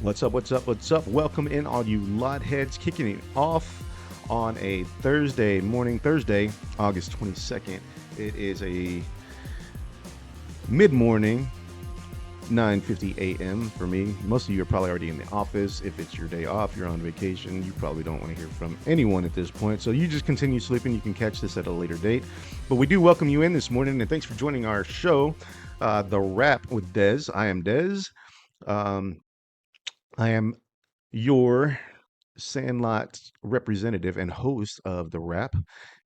What's up? What's up? What's up? Welcome in, all you lot heads, kicking it off on a Thursday morning, Thursday, August 22nd. It is a mid morning, 9:50 a.m. for me. Most of you are probably already in the office. If it's your day off, you're on vacation, you probably don't want to hear from anyone at this point. So you just continue sleeping. You can catch this at a later date. But we do welcome you in this morning, and thanks for joining our show, The Wrap with Dez. I am Dez. Um, I am your Sandlot representative and host of The Wrap.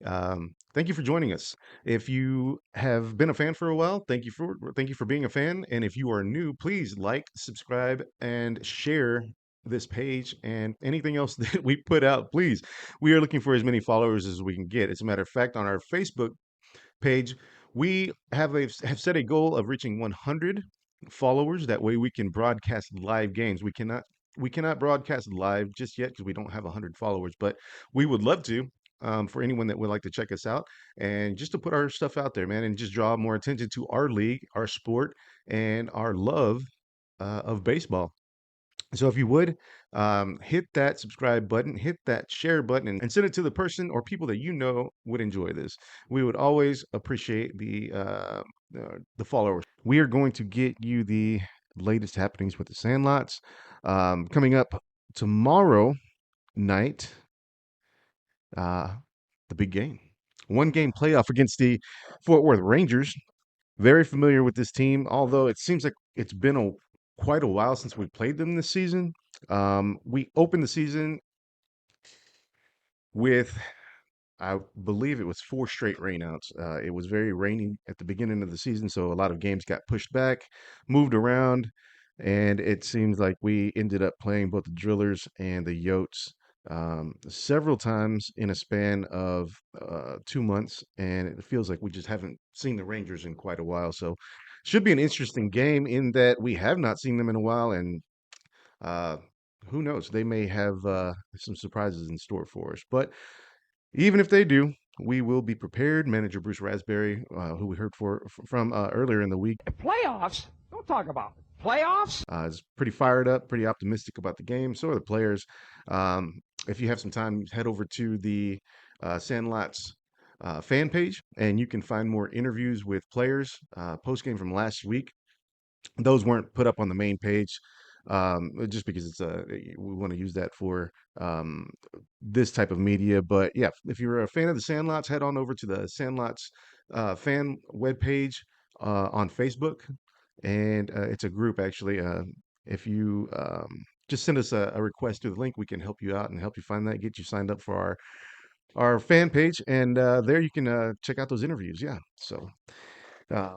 Thank you for joining us. If you have been a fan for a while, thank you for being a fan. And if you are new, please like, subscribe, and share this page and anything else that we put out. Please, we are looking for as many followers as we can get. As a matter of fact, on our Facebook page, we have set a goal of reaching 100 followers. That way, we can broadcast live games. We cannot broadcast live just yet because we don't have 100 followers, but we would love to. For anyone that would like to check us out and just to put our stuff out there, man, and just draw more attention to our league, our sport, and our love of baseball. So if you would, hit that subscribe button, hit that share button, and send it to the person or people that you know would enjoy this. We would always appreciate the followers. We are going to get you the latest happenings with the Sandlots. Coming up tomorrow night, uh, the big game. One game playoff against the Fort Worth Rangers. Very familiar with this team, although it seems like it's been quite a while since we played them this season. We opened the season with, I believe it was four straight rainouts. It was very rainy at the beginning of the season, so a lot of games got pushed back, moved around, and it seems like we ended up playing both the Drillers and the Yotes several times in a span of 2 months, and it feels like we just haven't seen the Rangers in quite a while. So, should be an interesting game in that we have not seen them in a while, and uh, who knows? They may have some surprises in store for us. But even if they do, we will be prepared. Manager Bruce Raspberry, who we heard from earlier in the week, Playoffs? Don't talk about it. Playoffs? is pretty fired up, pretty optimistic about the game. So are the players. If you have some time, head over to the Sandlots fan page, and you can find more interviews with players post game from last week. Those weren't put up on the main page just because we want to use that for um, this type of media. But yeah, if you're a fan of the Sandlots, head on over to the Sandlots fan webpage on Facebook, and it's a group actually. If you just send us a request through the link, we can help you out and help you find that, get you signed up for our fan page, and there you can check out those interviews. Yeah, so. Uh,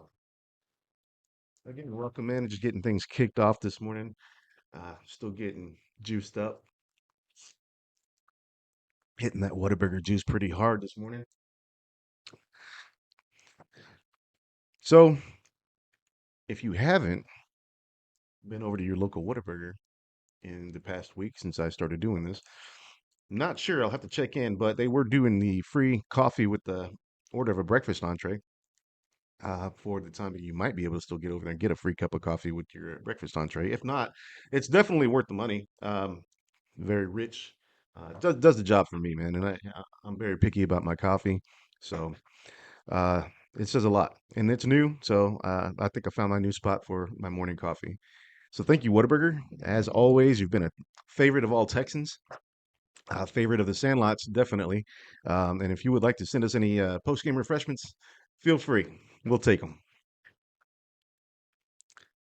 Again, welcome in. Just getting things kicked off this morning. Still getting juiced up. Hitting that Whataburger juice pretty hard this morning. So, if you haven't been over to your local Whataburger in the past week since I started doing this, I'm not sure. I'll have to check in, but they were doing the free coffee with the order of a breakfast entree. For the time that you might be able to still get over there and get a free cup of coffee with your breakfast entree. If not, it's definitely worth the money. Very rich. Does the job for me, man. And I'm very picky about my coffee, so uh, it says a lot. And it's new, so I think I found my new spot for my morning coffee. So thank you, Whataburger. As always, you've been a favorite of all Texans, favorite of the Sandlots, definitely. And if you would like to send us any post game refreshments, feel free. We'll take them.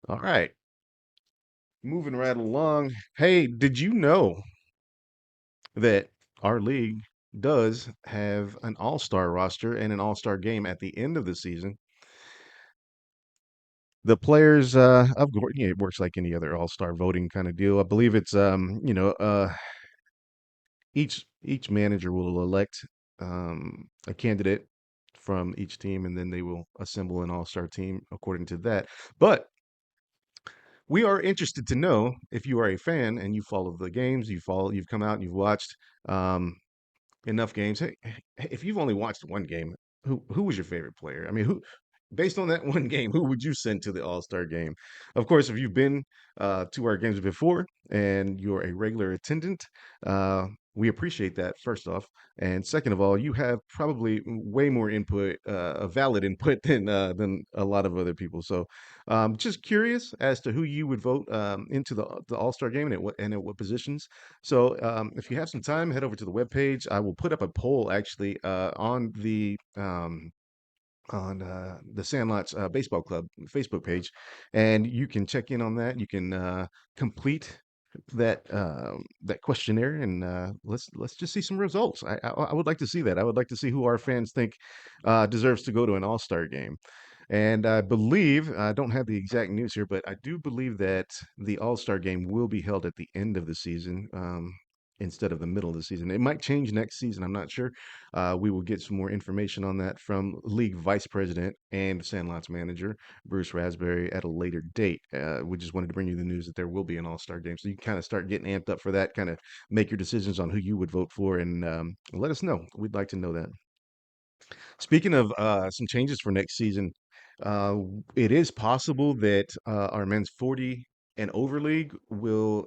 All right, moving right along. Hey, did you know that our league does have an all-star roster and an all-star game at the end of the season? The players, of course, it works like any other all-star voting kind of deal. I believe it's, each manager will elect a candidate from each team, and then they will assemble an all-star team according to that. But we are interested to know if you are a fan and you follow the games, you've come out and you've watched um, enough games. Hey, if you've only watched one game, who was your favorite player? I mean, based on that one game, who would you send to the All Star game? Of course, if you've been to our games before and you're a regular attendant, uh, we appreciate that, first off. And second of all, you have probably way more input, a valid input than a lot of other people. So, just curious as to who you would vote into the All Star game and at what positions. So, if you have some time, head over to the webpage. I will put up a poll actually on the Sandlots Baseball Club Facebook page, and you can check in on that. You can complete that questionnaire, and let's just see some results. I would like to see that. I would like to see who our fans think deserves to go to an All Star game. And I believe, I don't have the exact news here, but I do believe that the All Star game will be held at the end of the season instead of the middle of the season. It might change next season. I'm not sure. We will get some more information on that from League Vice President and Sandlots manager, Bruce Raspberry, at a later date. We just wanted to bring you the news that there will be an All Star game. So you can kind of start getting amped up for that, kind of make your decisions on who you would vote for, and let us know. We'd like to know that. Speaking of some changes for next season, it is possible that our men's 40 and over league will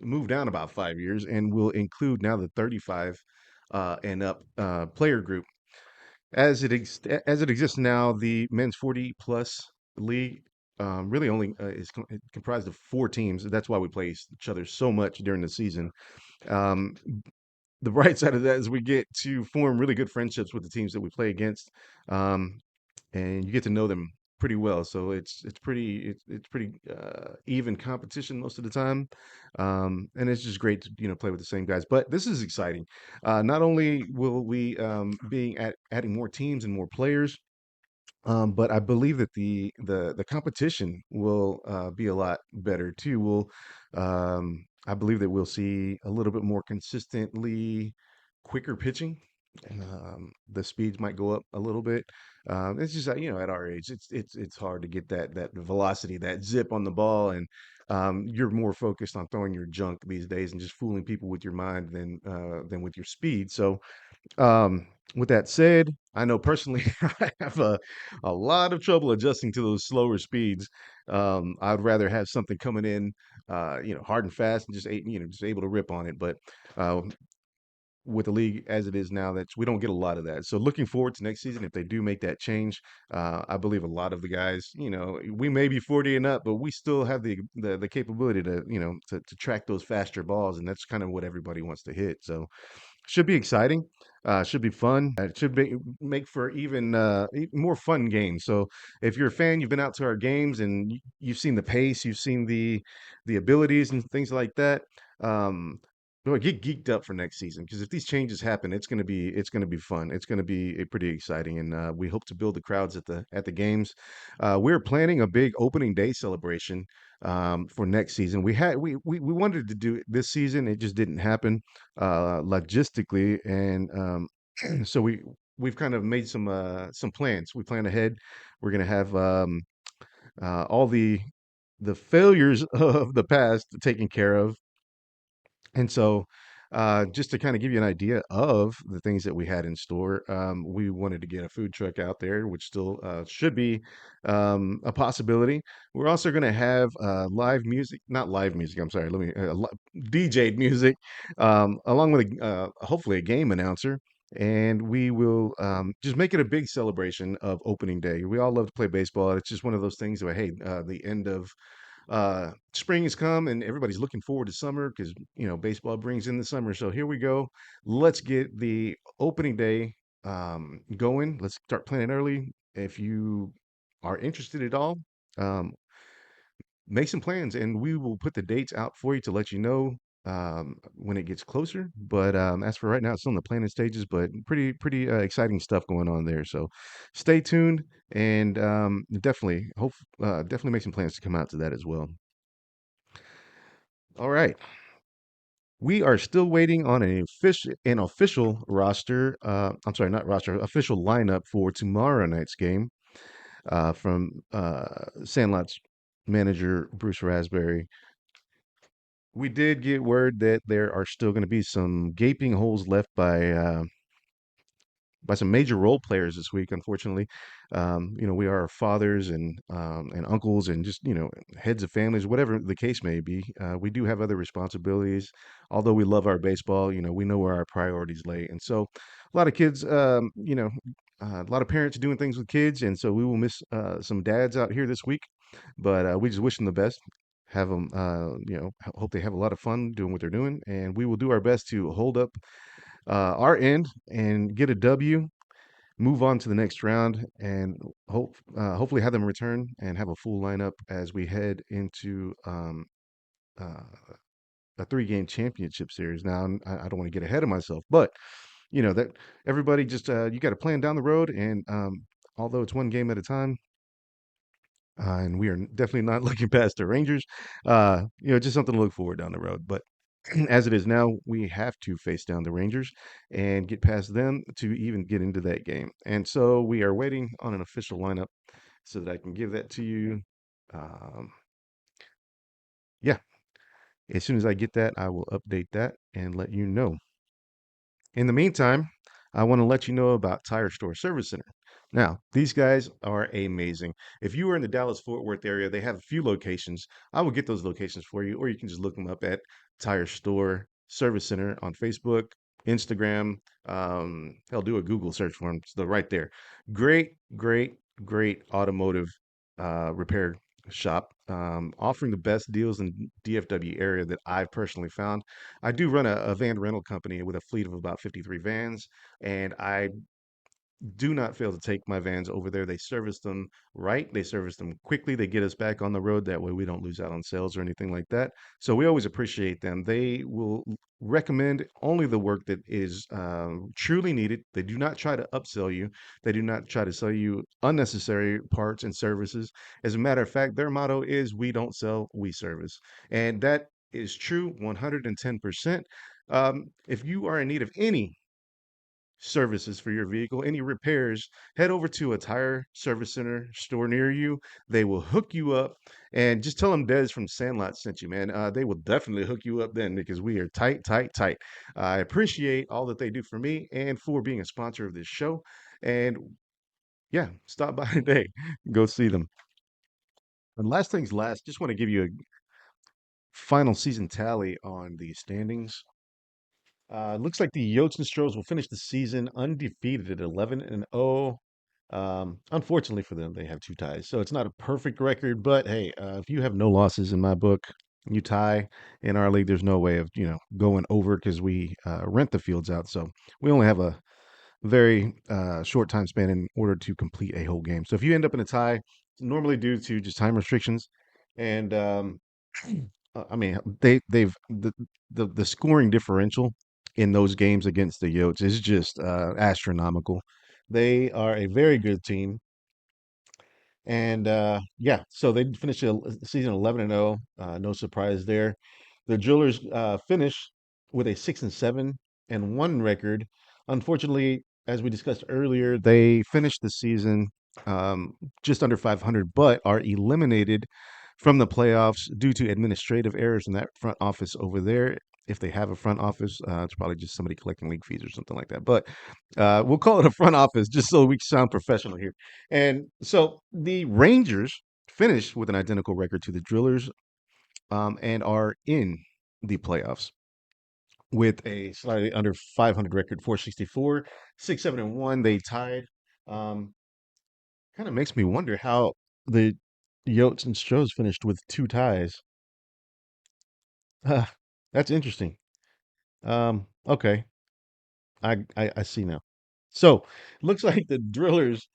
move down about 5 years and will include now the 35 and up player group. As it exists now, the men's 40 plus league really only comprised of 4 teams. That's why we play each other so much during the season. Um, the bright side of that is we get to form really good friendships with the teams that we play against, um, and you get to know them pretty well. So it's pretty even competition most of the time, and it's just great to play with the same guys. But this is exciting. Not only will we be adding more teams and more players, but I believe that the competition will be a lot better too. I believe that we'll see a little bit more consistently quicker pitching. The speeds might go up a little bit. It's just at our age, it's hard to get that velocity, that zip on the ball, and you're more focused on throwing your junk these days and just fooling people with your mind than with your speed. So with that said, I know personally I have a lot of trouble adjusting to those slower speeds. I'd rather have something coming in, hard and fast and just able to rip on it. But uh, with the league as it is now, that we don't get a lot of that. So looking forward to next season if they do make that change. I believe a lot of the guys, we may be 40 and up, but we still have the capability to track those faster balls, and that's kind of what everybody wants to hit. So should be exciting. Should be fun. It should be make for even more fun games. So if you're a fan, you've been out to our games and you've seen the pace, you've seen the abilities and things like that. Boy, get geeked up for next season because if these changes happen, it's gonna be fun. It's gonna be pretty exciting, and we hope to build the crowds at the games. We're planning a big opening day celebration for next season. We wanted to do it this season, it just didn't happen logistically, and so we've kind of made some plans. We plan ahead. We're gonna have all the failures of the past taken care of, and so, just to kind of give you an idea of the things that we had in store, we wanted to get a food truck out there, which still should be a possibility. We're also going to have live music, not live music, I'm sorry, DJ'd music, along with hopefully a game announcer. And we will just make it a big celebration of opening day. We all love to play baseball. It's just one of those things where, hey, the end of spring has come and everybody's looking forward to summer because baseball brings in the summer. So here we go. Let's get the opening day going. Let's start planning early. If you are interested at all, um, make some plans and we will put the dates out for you to let you know when it gets closer. But as for right now, it's still in the planning stages, but pretty exciting stuff going on there. So stay tuned and definitely make some plans to come out to that as well. All right. We are still waiting on an official roster. I'm sorry, not roster, official lineup for tomorrow night's game from Sandlot's manager Bruce Raspberry. We did get word that there are still going to be some gaping holes left by by some major role players this week. Unfortunately, we are fathers and uncles and just heads of families, whatever the case may be. We do have other responsibilities. Although we love our baseball, we know where our priorities lay, and so a lot of kids, a lot of parents doing things with kids, and so we will miss some dads out here this week. But we just wish them the best. Have them, hope they have a lot of fun doing what they're doing, and we will do our best to hold up our end and get a W, move on to the next round, and hopefully have them return and have a full lineup as we head into uh, a three-game championship series. Now, I don't want to get ahead of myself, but that everybody just you got to plan down the road, and although it's one game at a time. And we are definitely not looking past the Rangers. Just something to look forward down the road. But as it is now, we have to face down the Rangers and get past them to even get into that game. And so we are waiting on an official lineup so that I can give that to you. Um, yeah, as soon as I get that, I will update that and let you know. In the meantime, I want to let you know about Tire Store Service Center. Now, these guys are amazing. If you are in the Dallas Fort Worth area, they have a few locations. I will get those locations for you, or you can just look them up at Tire Store Service Center on Facebook, Instagram. Hell, do a Google search for them. So they're right there. Great, great, great automotive repair shop, offering the best deals in DFW area that I've personally found. I do run a van rental company with a fleet of about 53 vans, and I do not fail to take my vans over there. They service them right. They service them quickly. They get us back on the road. That way we don't lose out on sales or anything like that. So we always appreciate them. They will recommend only the work that is truly needed. They do not try to upsell you. They do not try to sell you unnecessary parts and services. As a matter of fact, their motto is we don't sell, we service. And that is true 110%. If you are in need of any services for your vehicle, any repairs, head over to a tire service center store near you. They will hook you up and just tell them Des from Sandlots sent you, man. They will definitely hook you up then because we are tight, tight, tight. I appreciate all that they do for me and for being a sponsor of this show. And yeah, stop by today. Go see them. And last things last, just want to give you a final season tally on the standings. Looks like the Yotes and Stros will finish the season undefeated at 11-0. Unfortunately for them, they have two ties, so it's not a perfect record. But hey, if you have no losses in my book, you tie in our league. There's no way of going over because we rent the fields out, so we only have a very short time span in order to complete a whole game. So if you end up in a tie, it's normally due to just time restrictions, and I mean they've the scoring differential in those games against the Yotes is just astronomical. They are a very good team. And yeah, so they finished the season 11-0. No surprise there. The Drillers finished with a 6-7-1 record. Unfortunately, as we discussed earlier, they finished the season just under 500, but are eliminated from the playoffs due to administrative errors in that front office over there. If they have a front office, it's probably just somebody collecting league fees or something like that. But we'll call it a front office just so we sound professional here. And so the Rangers finished with an identical record to the Drillers, and are in the playoffs with a slightly under 500 record, 464, 6-7-1. They tied. Um, Kind of makes me wonder how the Yotes and Stros finished with two ties. Huh, that's interesting. Okay, I see now. So looks like the Drillers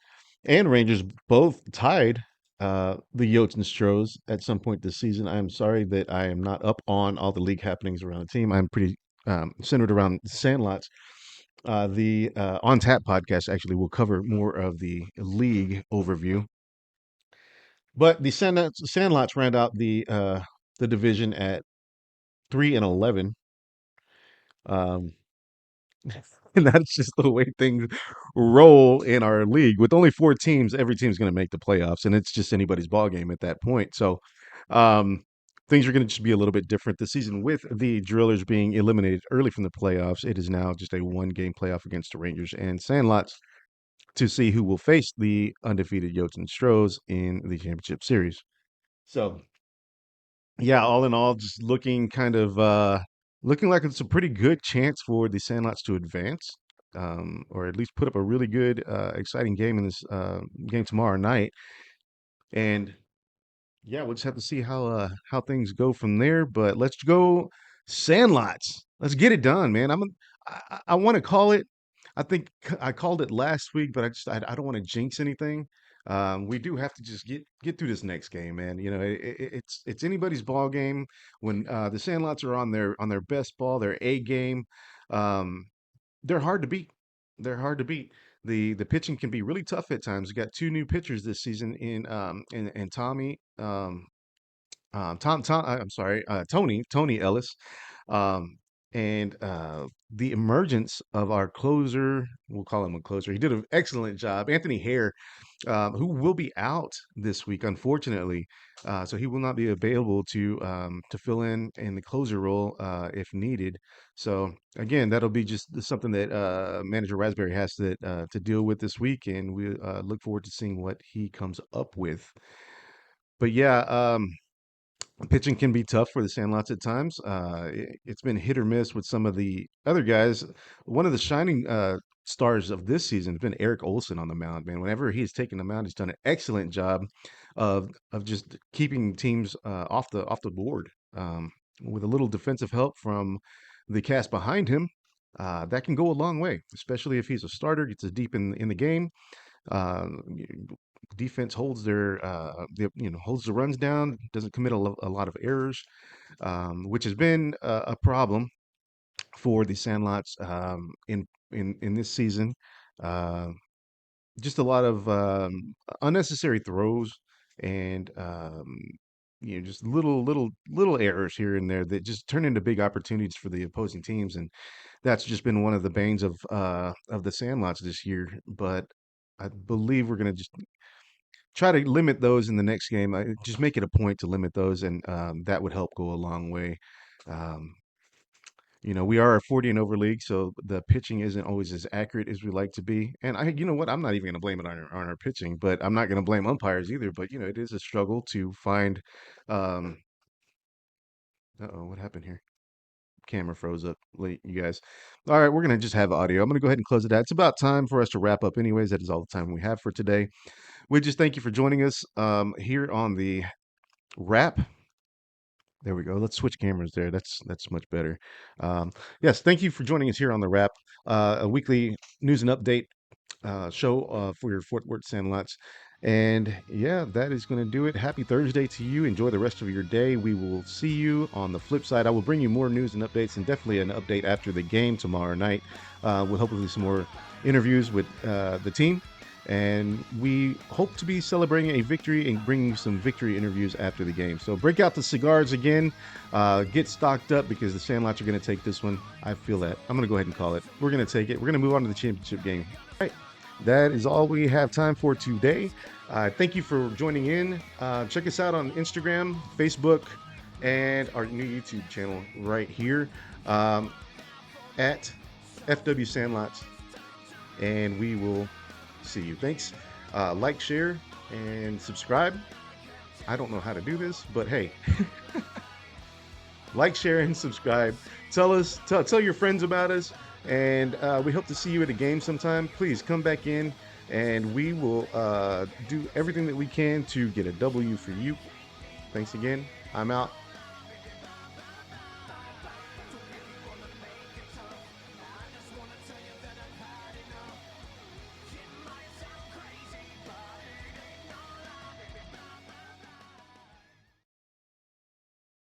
and Rangers both tied the Yotes and Stros at some point this season. I'm sorry that I am not up on all the league happenings around the team. I'm pretty centered around Sandlots. The On Tap podcast actually will cover more of the league overview. But the Sandlots round out the division at 3-11. Um, and that's just the way things roll in our league. With only four teams, every team's going to make the playoffs, and it's just anybody's ball game at that point. So, um, things are going to just be a little bit different this season with the Drillers being eliminated early from the playoffs. It is now just a one-game playoff against the Rangers and Sandlots to see who will face the undefeated Yotes and Stros in the championship series. So, yeah, all in all, just looking like it's a pretty good chance for the Sandlots to advance, or at least put up a really good, exciting game in this game tomorrow night. And yeah, we'll just have to see how things go from there. But let's go Sandlots. Let's get it done, man. I want to call it. I think I called it last week, but I don't want to jinx anything. We do have to just get through this next game, man. You know, it's anybody's ball game when the Sandlots are on their best ball, their A game. Um, they're hard to beat. They're hard to beat. The pitching can be really tough at times. We got two new pitchers this season in Tommy I'm sorry, Tony Ellis, um, and the emergence of our closer. We'll call him a closer. He did an excellent job, Anthony Hare, who will be out this week, unfortunately. So he will not be available to fill in the closer role if needed. So again, that'll be just something that Manager Raspberry has to deal with this week, and we look forward to seeing what he comes up with. But yeah, pitching can be tough for the Sandlots at times. It's been hit or miss with some of the other guys. One of the shining stars of this season has been Eric Olson on the mound. Man, whenever he's taken the mound, he's done an excellent job of just keeping teams off the board. With a little defensive help from the cast behind him, that can go a long way, especially if he's a starter, gets us deep in the game. Uh, Defense holds holds the runs down, doesn't commit a lot of errors, which has been a problem for the Sandlots in this season. Uh, just a lot of unnecessary throws and just little errors here and there that just turn into big opportunities for the opposing teams, and that's just been one of the banes of the Sandlots this year. But I believe we're going to just try to limit those in the next game. Just make it a point to limit those, and that would help go a long way. Um, we are a 40 and over league, so the pitching isn't always as accurate as we like to be. And you know what? I'm not even going to blame it on our pitching, but I'm not going to blame umpires either. But it is a struggle to find. Um, uh-oh, what happened here? Camera froze up late, you guys. All right, we're going to just have audio. I'm going to go ahead and close it out. It's about time for us to wrap up, anyways. That is all the time we have for today. We just thank you for joining us here on the wrap. There we go. Let's switch cameras there. That's much better. Yes, thank you for joining us here on the wrap, a weekly news and update show for your Fort Worth Sandlots. And yeah, that is going to do it. Happy Thursday to you. Enjoy the rest of your day. We will see you on the flip side. I will bring you more news and updates, and definitely an update after the game tomorrow night. With hopefully some more interviews with the team. And we hope to be celebrating a victory and bringing some victory interviews after the game. So break out the cigars again. Get stocked up because the Sandlots are going to take this one. I feel that. I'm going to go ahead and call it. We're going to take it. We're going to move on to the championship game. All right. That is all we have time for today. Thank you for joining in. Check us out on Instagram, Facebook, and our new YouTube channel right here at FW Sandlots. And we will see you. Thanks. Like, share, and subscribe. I don't know how to do this, but hey, like, share, and subscribe. Tell your friends about us, and we hope to see you at a game sometime. Please come back in, and we will do everything that we can to get a W for you. Thanks again. I'm out.